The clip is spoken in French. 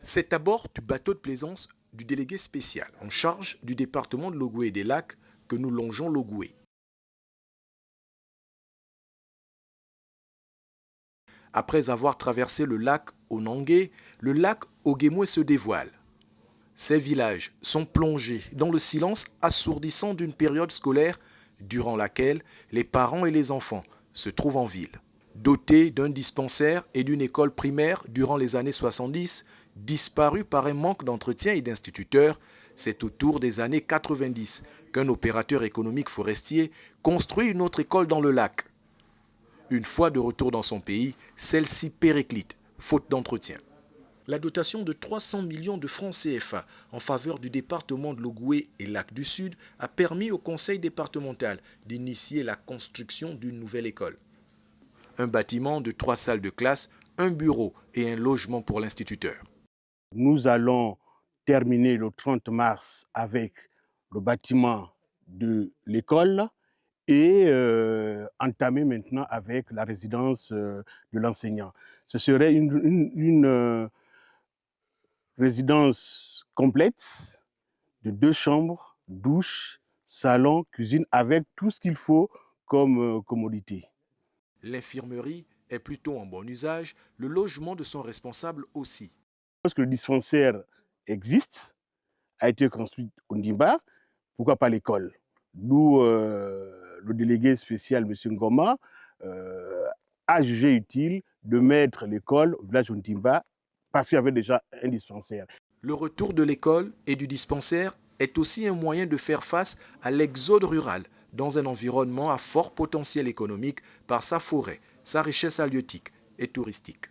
C'est à bord du bateau de plaisance du délégué spécial en charge du département de l'Ogooué et des lacs que nous longeons l'Ogooué. Après avoir traversé le lac Onangué, le lac Oguémoué se dévoile. Ces villages sont plongés dans le silence assourdissant d'une période scolaire durant laquelle les parents et les enfants se trouvent en ville. Dotés d'un dispensaire et d'une école primaire durant les années 70, disparus par un manque d'entretien et d'instituteurs, c'est autour des années 90 qu'un opérateur économique forestier construit une autre école dans le lac. Une fois de retour dans son pays, celle-ci périclite, faute d'entretien. La dotation de 300 millions de francs CFA en faveur du département de l'Ogooué et Lac du Sud a permis au conseil départemental d'initier la construction d'une nouvelle école. Un bâtiment de 3 salles de classe, un bureau et un logement pour l'instituteur. Nous allons terminer le 30 mars avec le bâtiment de l'école et entamer maintenant avec la résidence de l'enseignant. Ce serait une résidence complète de 2 chambres, douche, salon, cuisine, avec tout ce qu'il faut comme commodité. L'infirmerie est plutôt en bon usage, le logement de son responsable aussi. Lorsque le dispensaire existe, a été construit au Ndimba, pourquoi pas l'école? D'où le délégué spécial, M. Ngoma, a jugé utile de mettre l'école au village de Ndimba parce qu'il y avait déjà un dispensaire. Le retour de l'école et du dispensaire est aussi un moyen de faire face à l'exode rural dans un environnement à fort potentiel économique par sa forêt, sa richesse halieutique et touristique.